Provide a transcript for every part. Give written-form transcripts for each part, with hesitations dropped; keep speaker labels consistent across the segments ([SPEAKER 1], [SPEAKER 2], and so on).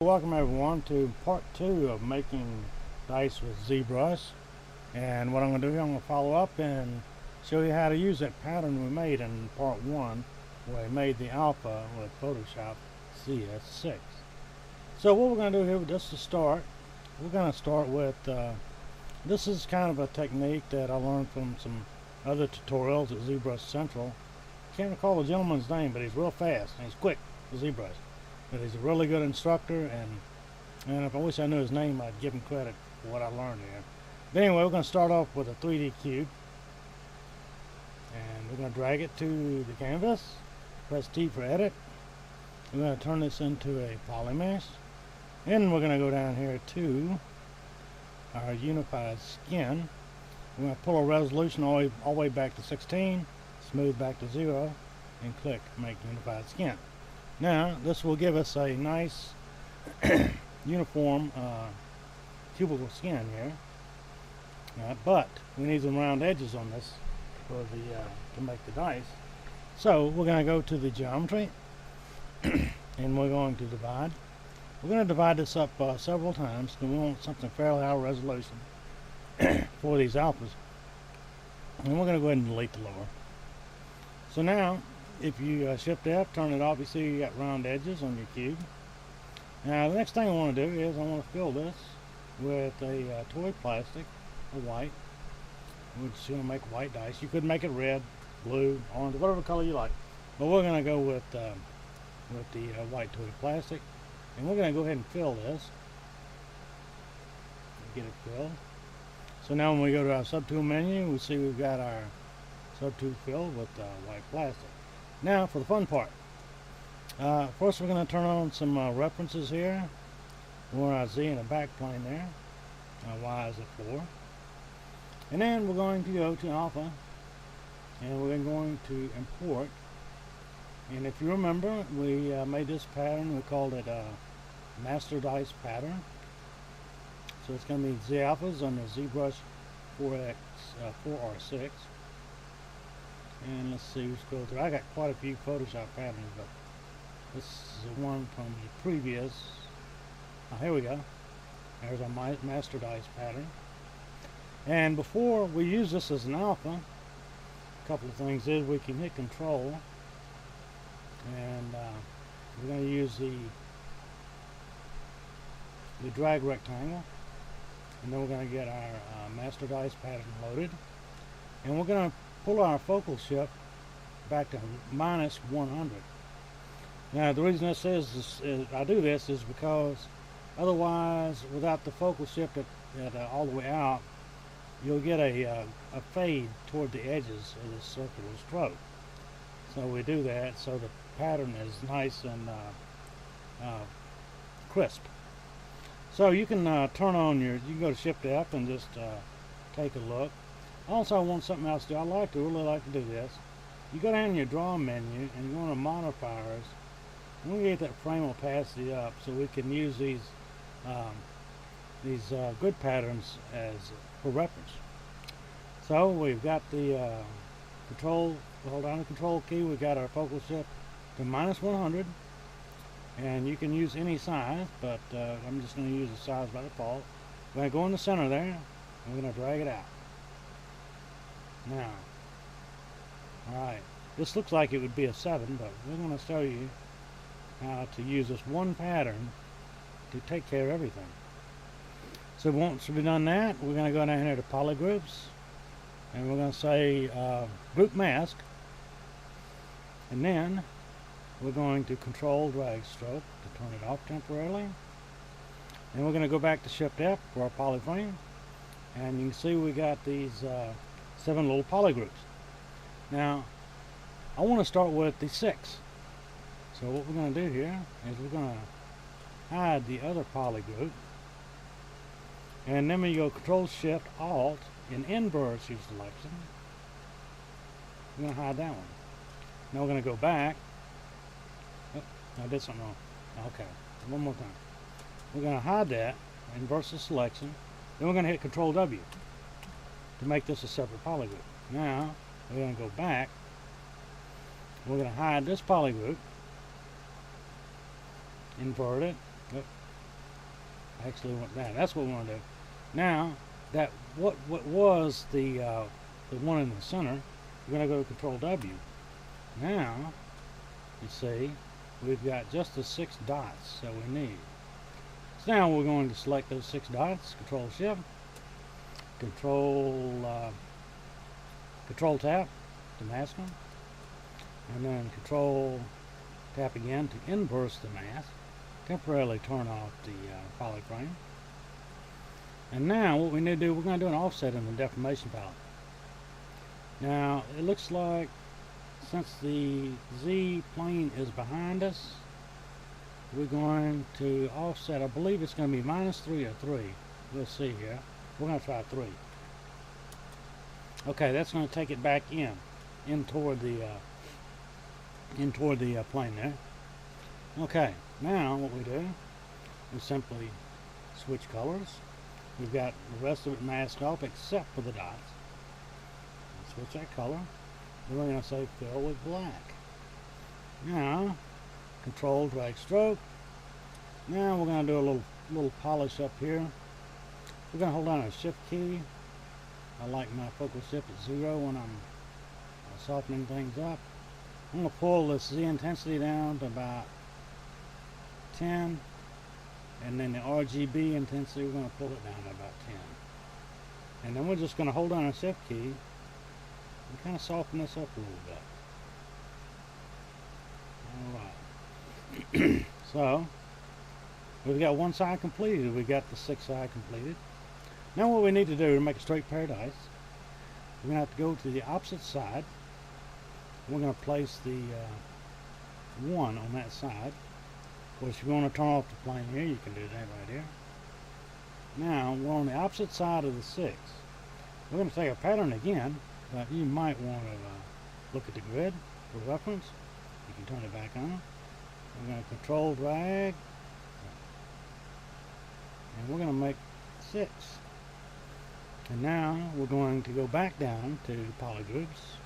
[SPEAKER 1] Welcome everyone to part 2 of making dice with ZBrush, and what I'm going to do here, I'm going to follow up and show you how to use that pattern we made in part 1 where we made the alpha with Photoshop CS6. So what we're going to do here, just to start, we're going to start with this is kind of a technique that I learned from some other tutorials at ZBrush Central. Can't recall the gentleman's name, but he's real fast and he's quick with ZBrush. But he's a really good instructor, and if I wish I knew his name, I'd give him credit for what I learned here. But anyway, we're going to start off with a 3D cube, and we're going to drag it to the canvas, press T for edit. We're going to turn this into a polymesh, and we're going to go down here to our unified skin. We're going to pull a resolution all the way back to 16, smooth back to 0, and click make unified skin. Now this will give us a nice uniform cubical skin here, but we need some round edges on this for the to make the dice. So we're going to go to the geometry and we're going to divide. We're going to divide this up several times because we want something fairly high resolution for these alphas, and we're going to go ahead and delete the lower. So now if you shift F, turn it off, you see you got round edges on your cube. Now the next thing I want to do is I want to fill this with a toy plastic, a white, which is going to make white dice. You could make it red, blue, orange, whatever color you like, but we're going to go with the white toy plastic, and we're going to go ahead and fill this. Get it filled. So now when we go to our subtool menu, we see we've got our subtool filled with white plastic. Now for the fun part. First we're going to turn on some references here. We want our Z in the back plane there. Y is at 4. And then we're going to go to alpha, and we're going to import. And if you remember, we made this pattern, we called it master dice pattern. So it's going to be Z alphas on the ZBrush 4R6. And let's see, we scroll through. I got quite a few Photoshop patterns, but this is the one from the previous. Oh, here we go. There's our master dice pattern. And before we use this as an alpha, a couple of things is we can hit Control, and we're going to use the drag rectangle, and then we're going to get our master dice pattern loaded, and we're going to pull our focal shift back to -100. Now the reason this is I do this is because otherwise, without the focal shift at all the way out, you'll get a fade toward the edges of the circular stroke. So we do that so the pattern is nice and crisp. So you can turn on you can go to Shift F and just take a look. Also, I want something else to do. I really like to do this. You go down in your draw menu and you go into modifiers, and we get that frame opacity up so we can use these grid patterns as for reference. So we've got the control. Hold down the control key. We've got our focal shift to -100, and you can use any size, but I'm just going to use the size by default. We're going to go in the center there, and we're going to drag it out. Now, alright, this looks like it would be a 7, but we're going to show you how to use this one pattern to take care of everything. So once we've done that, we're going to go down here to Polygroups, and we're going to say Group Mask, and then we're going to Control Drag Stroke to turn it off temporarily, and we're going to go back to Shift F for our polyframe, and you can see we got these 7 little polygroups. Now I want to start with the 6. So what we're going to do here is we're going to hide the other polygroup, and then we go Control Shift Alt and inverse your selection. We're going to hide that one. Now we're going to go back. Oh, I did something wrong. Okay, one more time. We're going to hide that, inverse the selection, then we're going to hit Control W to make this a separate polygroup. Now we're going to go back, we're going to hide this polygroup, invert it, actually want that. That's what we want to do. Now, that what was the one in the center, we're going to go to Control W. Now, you see, we've got just the 6 dots that we need. So now we're going to select those 6 dots, Control Shift, Control Tap to mask them, and then Control Tap again to inverse the mask, temporarily turn off the polyframe. And now what we need to do, we're going to do an offset in the deformation palette. Now it looks like since the Z plane is behind us, we're going to offset, I believe it's going to be -3 or 3. We'll see here. We're going to try 3. Okay, that's going to take it back in toward the plane there. Okay, now what we do is simply switch colors. We've got the rest of it masked off except for the dots. Switch that color. Then we're going to say fill with black. Now, Control drag stroke. Now we're going to do a little polish up here. We're going to hold down a Shift key. I like my focal shift at 0 when I'm softening things up. I'm going to pull this Z intensity down to about 10, and then the RGB intensity, we're going to pull it down to about 10. And then we're just going to hold down a Shift key and kind of soften this up a little bit. Alright. So, we've got one side completed. We've got the 6th side completed. Now what we need to do to make a straight paradise, we're going to have to go to the opposite side. We're going to place the 1 on that side. Of course, if you want to turn off the plane here, you can do that right here. Now, we're on the opposite side of the 6. We're going to take a pattern again, but you might want to look at the grid for reference. You can turn it back on. We're going to Control drag, and we're going to make 6. And now we're going to go back down to Polygroups.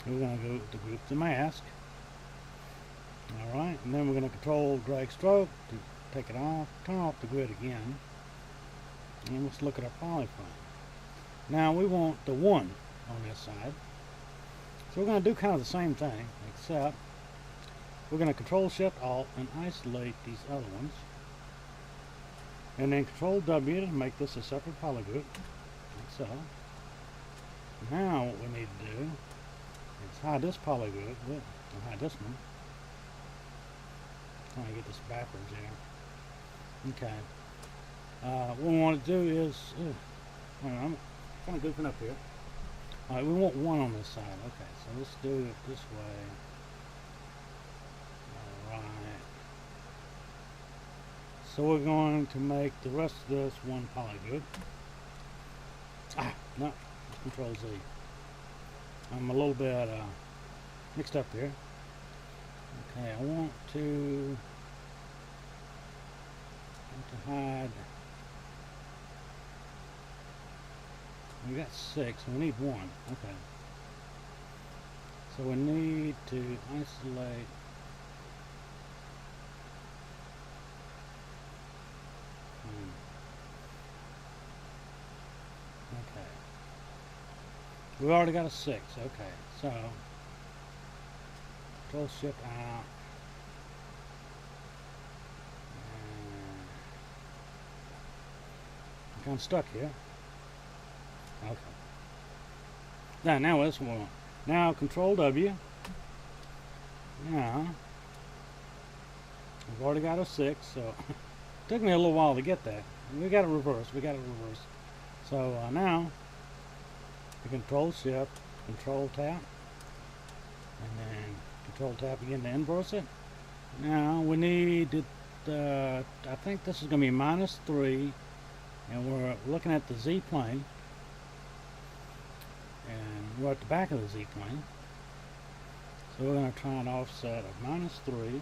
[SPEAKER 1] We're going to go to Group the Mask. Alright, and then we're going to Control drag stroke to take it off, turn off the grid again, and let's look at our polyframe. Now we want the 1 on this side, so we're going to do kind of the same thing, except we're going to Control Shift Alt and isolate these other ones, and then Control W to make this a separate polygroup, like so. Now what we need to do is hide this polygroup, and hide this one. Trying to get this backwards here. Okay. What we want to do is, I'm kind of goofing up here. Alright, we want 1 on this side. Okay, so let's do it this way. Alright. So we're going to make the rest of this one polygroup. No, Control Z. I'm a little bit mixed up here. Okay, I want to hide. We got 6. We need 1. Okay. So we need to isolate. Okay. We already got a 6. Okay. So Control Shift out. I'm kind of stuck here. Okay. Now this one. Now Control W. Now we've already got a 6, so it took me a little while to get that. We got it reversed. So now we Control Shift, Control Tap, and then Control Tap again to inverse it. Now we need to, I think this is going to be -3, and we're looking at the Z plane, and we're at the back of the Z plane. So we're going to try an offset of -3,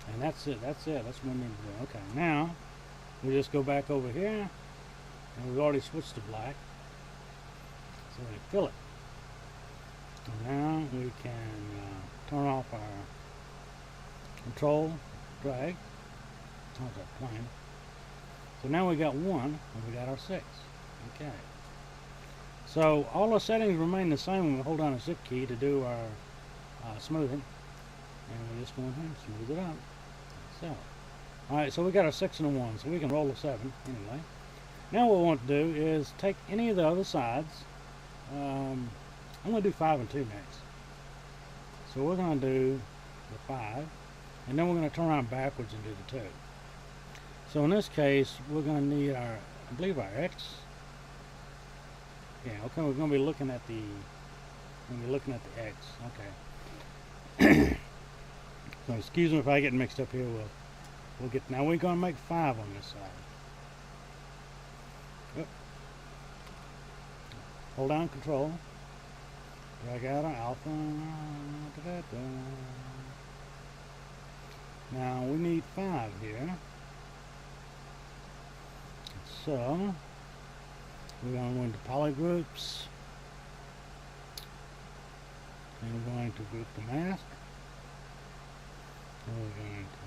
[SPEAKER 1] and that's it. That's what we need to do. Okay, now we just go back over here, and we've already switched to black, so we fill it. And now we can turn off our Control drag, How's that plane? So now we got 1, and we got our 6. Okay. So all the settings remain the same when we hold down the Shift key to do our smoothing. And we just go ahead and smooth it out. So, alright, so we got our 6 and a 1, so we can roll a 7 anyway. Now what we want to do is take any of the other sides. I'm going to do 5 and 2 next. So we're going to do the 5, and then we're going to turn around backwards and do the 2. So in this case, we're going to need our, I believe our X. Yeah, okay, we're going to be looking at the, X. Okay. So excuse me if I get mixed up here. We'll get, now we're going to make 5 on this side. Yep. Hold down Control. Drag out our alpha. Now we need 5 here. So we're going to go into Polygroups. And we're going to group the mask. And we're going to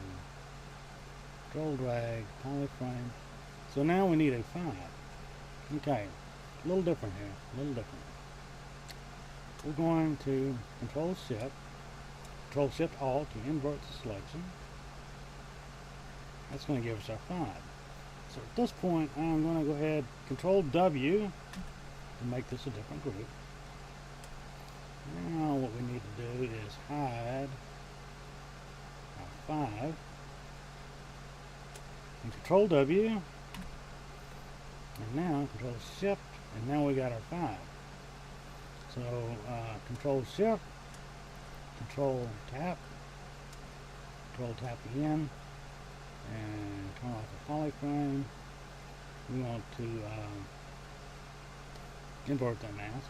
[SPEAKER 1] Control Drag, Polyframe. So now we need a 5. Okay, a little different here, a little different. We're going to Control Shift Alt to invert the selection. That's going to give us our 5. So at this point, I'm going to go ahead, Control W to make this a different group. Now what we need to do is hide our 5. And Control W. And now Control Shift, and now we got our 5. So Control Shift, Control Tap again, and turn off the polyframe. We want to invert that mask.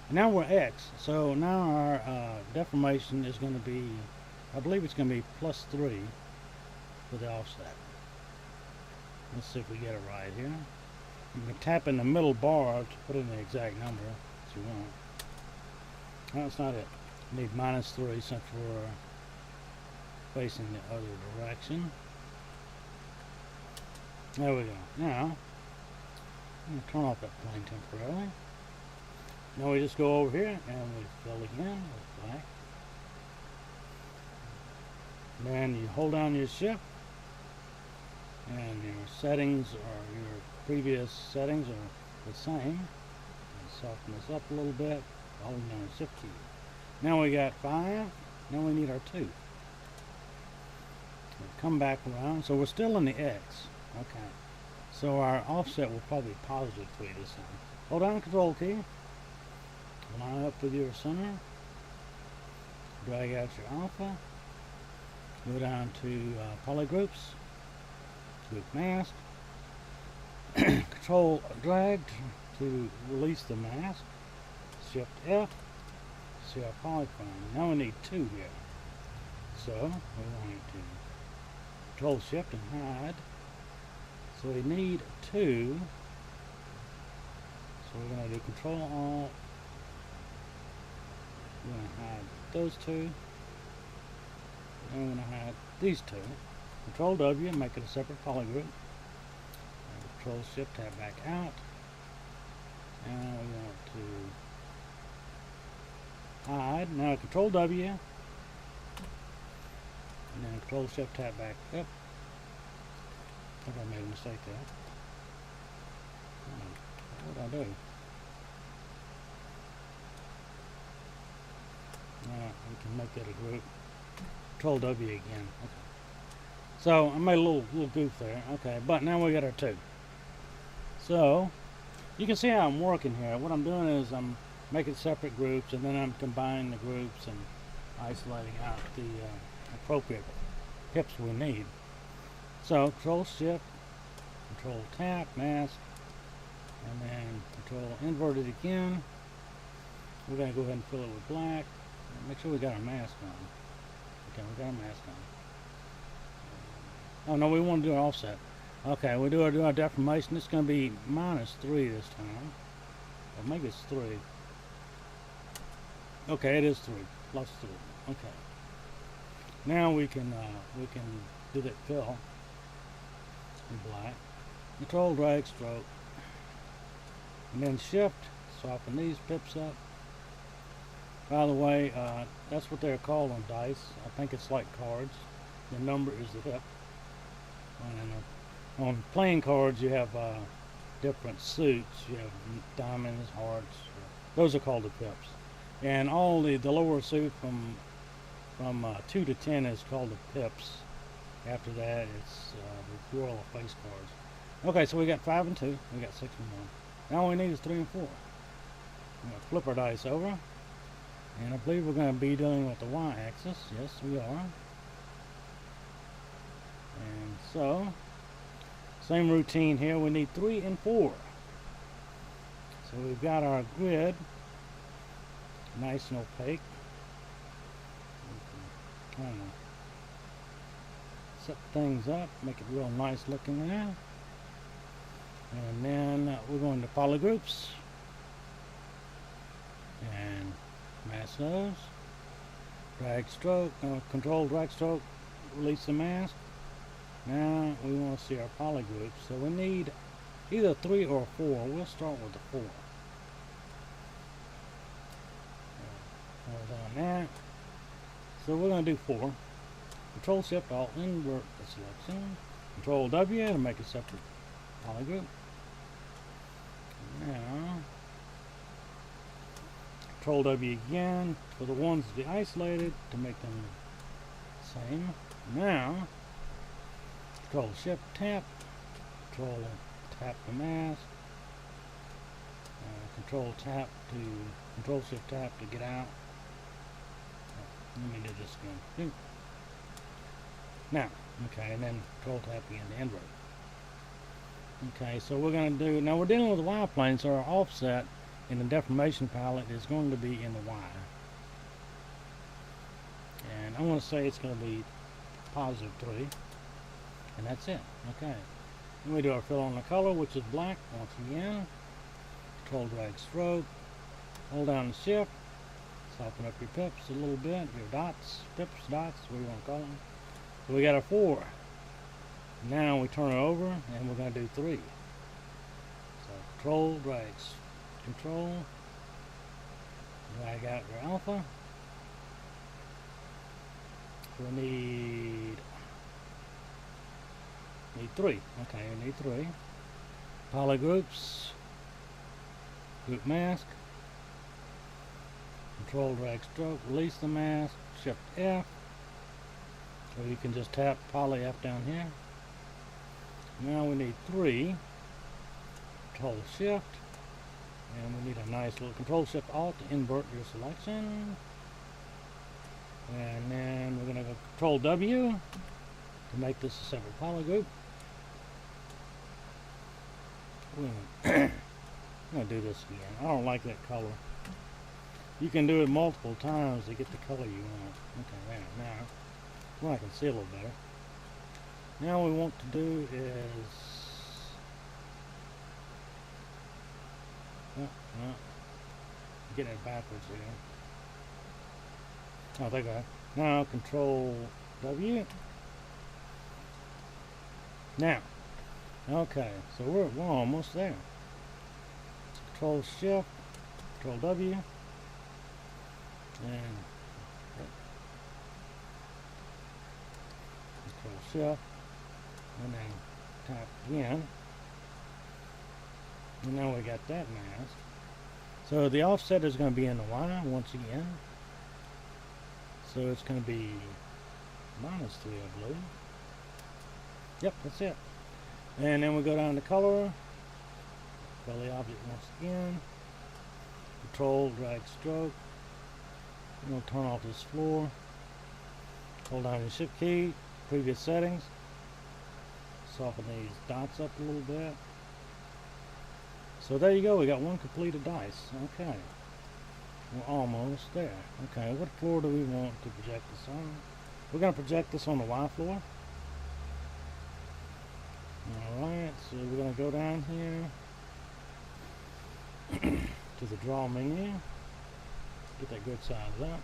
[SPEAKER 1] And now we're X, so now our deformation is going to be, I believe it's going to be +3 for the offset. Let's see if we get it right here. You can tap in the middle bar to put in the exact number that you want. No, that's not it. You need -3 since we're facing the other direction. There we go. Now, I'm going to turn off that plane temporarily. Now we just go over here and we fill again with black. Then you hold down your Shift, and your settings or your previous settings are the same. And soften this up a little bit, holding down the Shift key. Now we got 5. Now we need our 2. We'll come back around, so we're still in the X. Okay. So our offset will probably be +3 this time. Hold down the Control key. Line up with your center. Drag out your alpha. Go down to Polygroups. Group mask. Control drag to release the mask. Shift F. See our polyframe. Now we need 2 here. So we're going to Control Shift and hide. So we need 2. So we're going to do Control Alt. We're going to hide those 2. And we're going to hide these 2. Control W and make it a separate polygroup. Control Shift tab back out. And we want to hide. Now Control W. And then Control Shift tab back up. I think I made a mistake there. What did I do? We can make that a group. Control W again. Okay. So I made a little goof there. Okay, but now we got our 2. So you can see how I'm working here. What I'm doing is I'm making separate groups, and then I'm combining the groups and isolating out the appropriate pips we need. So Control Shift, Control Tap, Mask, and then Control Invert it again. We're going to go ahead and fill it with black. Make sure we got our mask on. Okay, we got our mask on. Oh no, we want to do an offset. Okay, we do our deformation. It's going to be -3 this time. Or maybe it's 3. Okay, it is 3. +3. Okay. Now we can do that fill. black. Control drag stroke. And then shift, soften these pips up. By the way, that's what they're called on dice. I think it's like cards. The number is the pip. And on playing cards, you have different suits. You have diamonds, hearts. Those are called the pips. And all the lower suit from 2 to 10 is called the pips. After that, it's the royal face cards. Okay, so we got 5 and 2. We got 6 and 1. Now all we need is 3 and 4. We're going to flip our dice over. And I believe we're going to be dealing with the y-axis. Yes, we are. And so, same routine here. We need 3 and 4. So we've got our grid. Nice and opaque. Kind of set things up, make it real nice looking there. And then we're going to Polygroups. And mask those. Drag stroke, control drag stroke, release the mask. Now we want to see our polygroups. So we need either 3 or 4. We'll start with the 4. Hold on that. So we're going to do 4. Control Shift Alt invert the selection. Control W to make a separate polygroup. Now Control W again for the ones to be isolated to make them the same. Now Control Shift Tap. Control Tap the mask. Control Shift Tap to get out. Let me do this again. Now, okay, and then Control Tap again to invert. Okay, so we're going to do, now we're dealing with the Y plane, so our offset in the deformation palette is going to be in the Y. And I want to say it's going to be +3. And that's it. Okay. Then we do our fill on the color, which is black once again. Control drag stroke. Hold down the shift. Soften up your pips a little bit. Your dots, pips, dots, what do you want to call them? So we got our 4. Now we turn it over and we're going to do 3. So control, drag out your alpha. We need 3. Okay, we need 3. Polygroups, group mask, control drag stroke, release the mask, shift F. So you can just tap poly F down here. Now we need 3. Control Shift. And we need a nice little Control Shift Alt to invert your selection. And then we're going to go Control W to make this a separate polygroup. I'm going to do this again. I don't like that color. You can do it multiple times to get the color you want. Okay, now. Well, I can see a little better. Now what we want to do is getting it backwards here. Oh, there you go. Now Control W. Now, okay, so we're almost there. So Control Shift, Control W, and Control Shift. And then tap again. And now we got that mask. So the offset is going to be in the Y once again. So it's going to be -3, I believe. Yep, that's it. And then we go down to color. Fill the object once again. Control, drag, stroke. We'll turn off this floor. Hold down the Shift key. Previous settings. Soften these dots up a little bit. So there you go, we got one completed dice. Okay. We're almost there. Okay, what floor do we want to project this on? We're going to project this on the Y floor. Alright, so we're going to go down here to the draw menu. Get that good size up.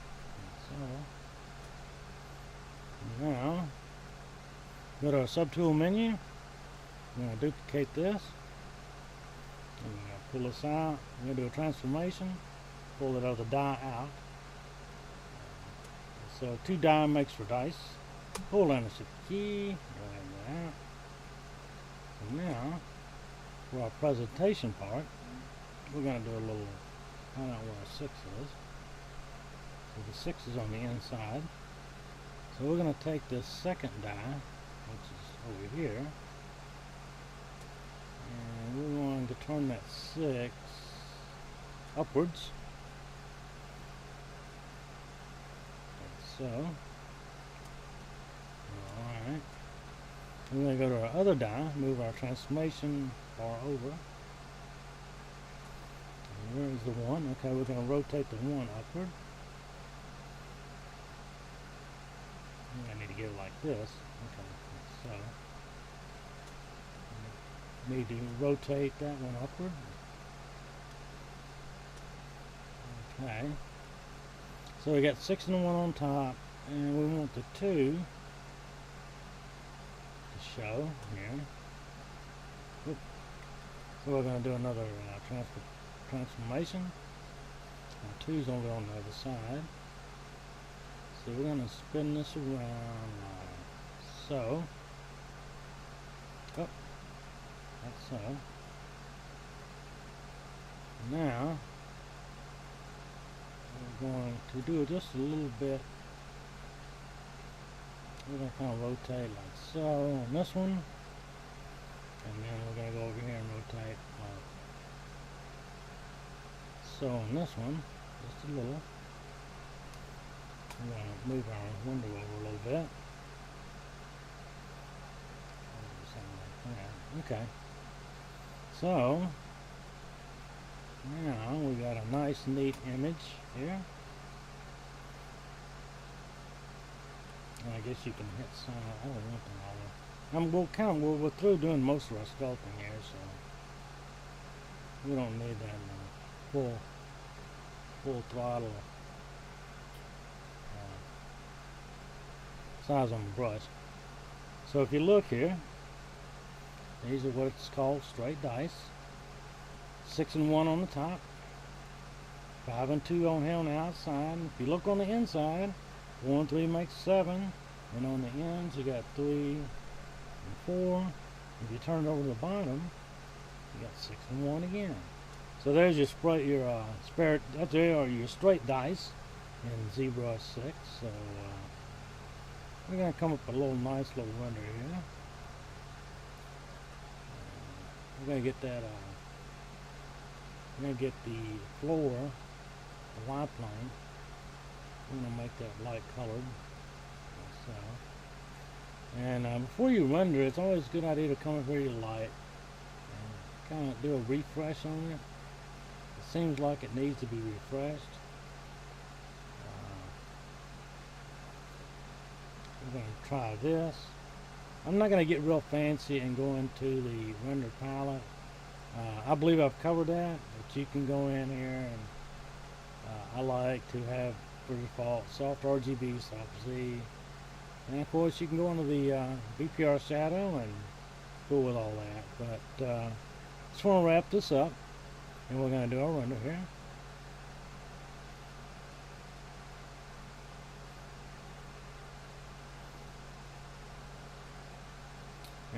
[SPEAKER 1] So now go to our subtool menu, I'm going to duplicate this. I'm going to pull this out. I'm going to do a transformation. Pull that other die out. So 2 die makes for dice. Pull down the shift key. Go ahead and go out. So now, for our presentation part, we're going to do a little, find out where our 6 is. So the 6 is on the inside. So we're going to take this second die, which is over here, and we're going to turn that 6 upwards, like so. Alright. We're going to go to our other die, move our transformation bar over. And where is the 1? Okay, we're going to rotate the 1 upward. I need to get it like this. Okay, so need to rotate that one upward. Okay, so we got 6 and 1 on top, and we want the 2 to show here. Oop. So we're going to do another transformation. 2's going to go on the other side. So we're going to spin this around like so. Oh, like so. Now, we're going to do it just a little bit. We're going to kind of rotate like so on this one. And then we're going to go over here and rotate like so on this one. Just a little. We're going to move our window over a little bit. Something like that. Okay. So, now we got a nice, neat image here. And I guess you can hit some. I don't want them all. We're through doing most of our sculpting here, so we don't need that full throttle size on the brush. So if you look here, these are what it's called, straight dice. 6 and 1 on the top, 5 and 2 on here on the outside. If you look on the inside, 1 and 3 makes 7, and on the ends you got 3 and 4. If you turn it over to the bottom, you got 6 and 1 again. So there's your your straight dice in ZBrush 6. So we're going to come up with a nice little render here. We're going to get that. We're going to get the floor, the Y plane. We're going to make that light colored, like so. And before you render, it's always a good idea to come up here to your light and kind of do a refresh on it. It seems like it needs to be refreshed. We're going to try this. I'm not going to get real fancy and go into the render palette. I believe I've covered that, but you can go in here, and I like to have, for default, soft RGB, soft Z, and of course you can go into the BPR shadow and fool with all that. But just want to wrap this up, and we're going to do our render here.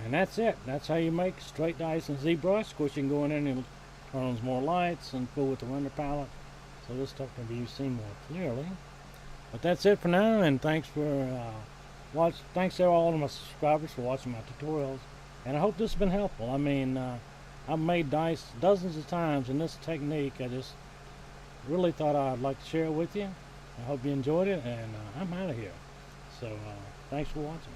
[SPEAKER 1] And that's it. That's how you make straight dice in ZBrush. Of course, you can go in there and turn on some more lights and fool with the render palette, so this stuff can be seen more clearly. But that's it for now, and thanks for thanks to all of my subscribers for watching my tutorials. And I hope this has been helpful. I mean, I've made dice dozens of times, and this technique I just really thought I'd like to share it with you. I hope you enjoyed it, and I'm out of here. So thanks for watching.